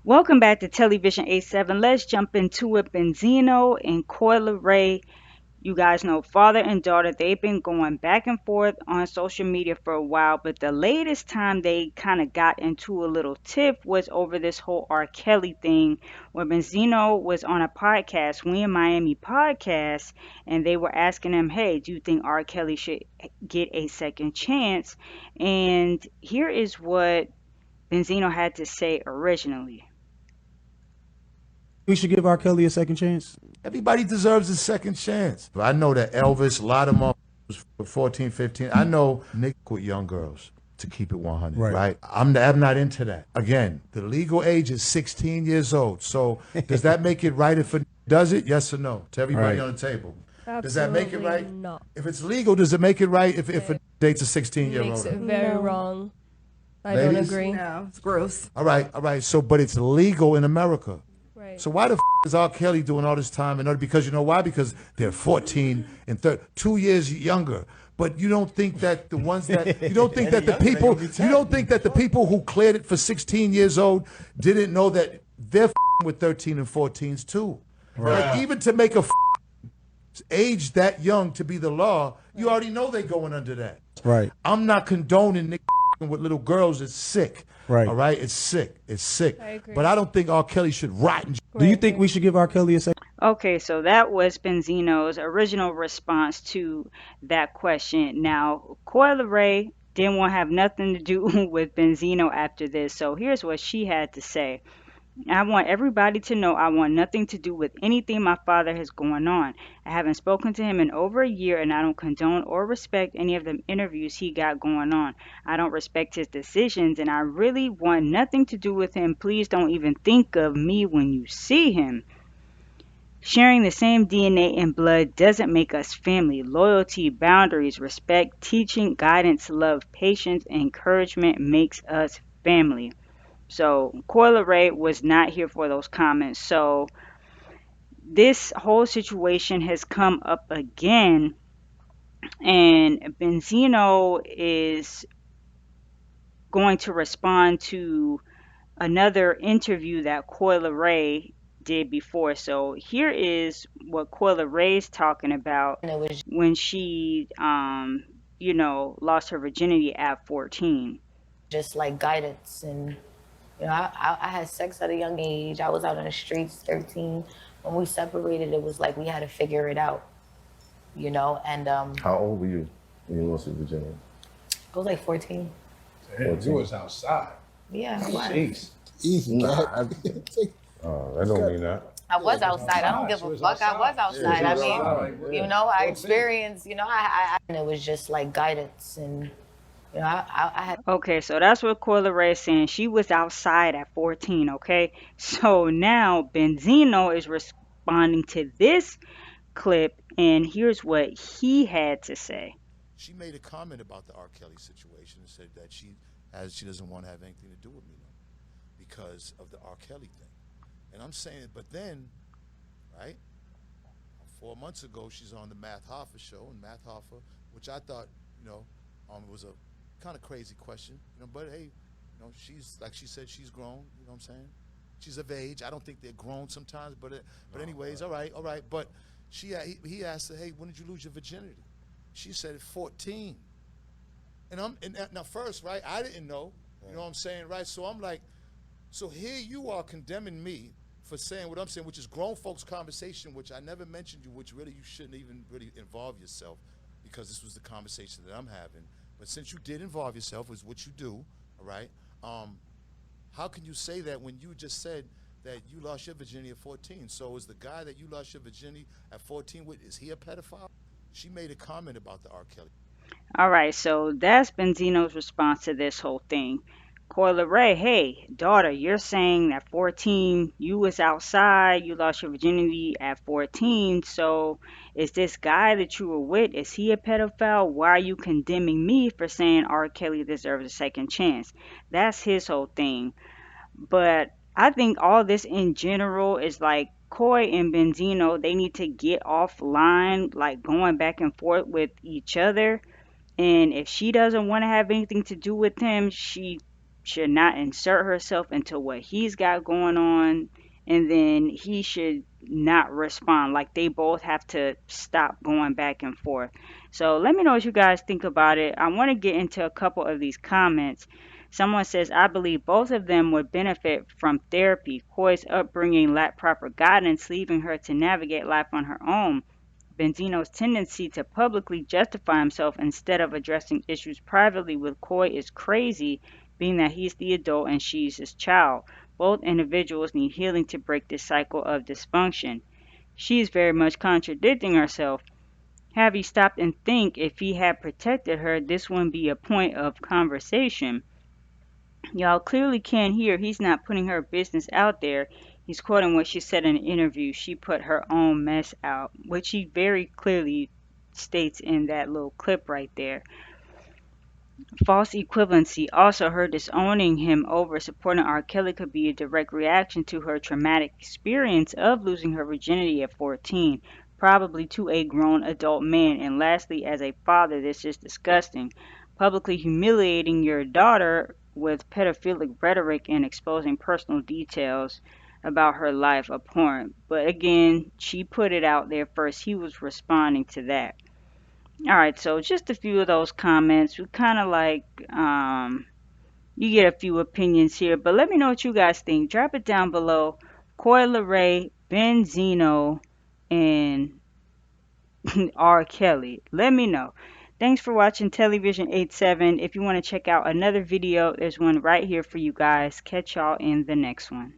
Welcome back to Television 87. Let's jump into it. Benzino and Coi Leray, you guys know father and daughter, they've been going back and forth on social media for a while, but the latest time they kind of got into a little tiff was over this whole R. Kelly thing, where Benzino was on a podcast, We in Miami podcast, and they were asking him, hey, do you think R. Kelly should get a second chance? And here is what Benzino had to say originally. We should give R. Kelly a second chance. Everybody deserves a second chance. I know that Elvis, a lot of them were 14, 15. I know Nick with young girls, to keep it 100, Right. right? I'm not into that. Again, the legal age is 16 years old. So does that make it right if it does it? Yes or no? To everybody Right. on the table. Does that make it right? No. If it's legal, does it make it right if it dates a 16-year-old? Makes it very No. wrong. I don't Ladies? agree. No, it's gross. All right. So, but it's legal in America. Right. So why the is R. Kelly doing all this time? And because you know why? Because they're 14 and 2 years younger. But you don't think that the ones that you don't think that the people you don't think that the people who cleared it for 16 years old didn't know that they're with 13 and 14s too. Like even to make a age that young to be the law, you already know they going under that. Right. I'm not condoning Nick with little girls. It's sick. Right. All right. It's sick. It's sick. I agree. But I don't think R. Kelly should rot in Do you think we should give R. Kelly a second? Okay, so that was Benzino's original response to that question. Now, Coi Leray didn't want to have nothing to do with Benzino after this, so here's what she had to say. I want everybody to know I want nothing to do with anything my father has going on. I haven't spoken to him in over a year and I don't condone or respect any of the interviews he got going on. I don't respect his decisions and I really want nothing to do with him. Please don't even think of me when you see him. Sharing the same DNA and blood doesn't make us family. Loyalty, boundaries, respect, teaching, guidance, love, patience, and encouragement makes us family. So Coi Leray was not here for those comments. So this whole situation has come up again, and Benzino is going to respond to another interview that Coi Leray did before. So here is what Coi Leray is talking about And it was when she, lost her virginity at 14. just like guidance. And, I had sex at a young age. I was out in the streets, 13. When we separated, it was like we had to figure it out, and How old were you when you lost your virginity? I was like 14. Damn, you was outside. Yeah, I was. Jeez. Easy, Nah, God. that don't mean that. I was outside. I don't give a fuck. I was outside. I mean, I experienced, and it was just like guidance. And, I had Okay, so that's what Coi Leray is saying. She was outside at 14, okay? So now Benzino is responding to this clip, and here's what he had to say. She made a comment about the R. Kelly situation and said that she doesn't want to have anything to do with me no more because of the R. Kelly thing. And I'm saying, but then, right, 4 months ago, she's on the Matt Hoffa show, and Matt Hoffa, which I thought, was a kind of crazy question, but hey, she's, like she said, she's grown, you know what I'm saying? She's of age. I don't think they're grown sometimes, but anyways, all right. But he asked her, hey, when did you lose your virginity? She said 14. And now first, right, I didn't know, you know what I'm saying, right? So I'm like, so here you are condemning me for saying what I'm saying, which is grown folks conversation, which I never mentioned you, which really you shouldn't even really involve yourself because this was the conversation that I'm having. But since you did involve yourself, is what you do, all right? How can you say that when you just said that you lost your virginity at 14? So is the guy that you lost your virginity at 14 with, is he a pedophile? She made a comment about the R. Kelly. All right, so that's Benzino's response to this whole thing. Coi Leray, hey, daughter, you're saying at 14 you was outside, you lost your virginity at 14, so is this guy that you were with, is he a pedophile? Why are you condemning me for saying R. Kelly deserves a second chance? That's his whole thing. But I think all this in general is like Coi and Benzino, they need to get offline, like going back and forth with each other. And if she doesn't want to have anything to do with him, she should not insert herself into what he's got going on, and then he should not respond. Like, they both have to stop going back and forth. So let me know what you guys think about it. I want to get into a couple of these comments. Someone says, I believe both of them would benefit from therapy. Koi's upbringing lacked proper guidance, leaving her to navigate life on her own. Benzino's tendency to publicly justify himself instead of addressing issues privately with Coi is crazy, being that he's the adult and she's his child. Both individuals need healing to break this cycle of dysfunction. She's very much contradicting herself. Have he stopped and think if he had protected her, this wouldn't be a point of conversation. Y'all clearly can't hear he's not putting her business out there. He's quoting what she said in an interview. She put her own mess out, which he very clearly states in that little clip right there. False equivalency. Also, her disowning him over supporting R. Kelly could be a direct reaction to her traumatic experience of losing her virginity at 14, probably to a grown adult man. And lastly, as a father, this is disgusting. Publicly humiliating your daughter with pedophilic rhetoric and exposing personal details about her life abhorrent. But again, she put it out there first. He was responding to that. All right, so just a few of those comments. We kind of like, you get a few opinions here, but let me know what you guys think. Drop it down below. Coi Leray, Benzino, and R. Kelly. Let me know. Thanks for watching Television 87. If you want to check out another video, there's one right here for you guys. Catch y'all in the next one.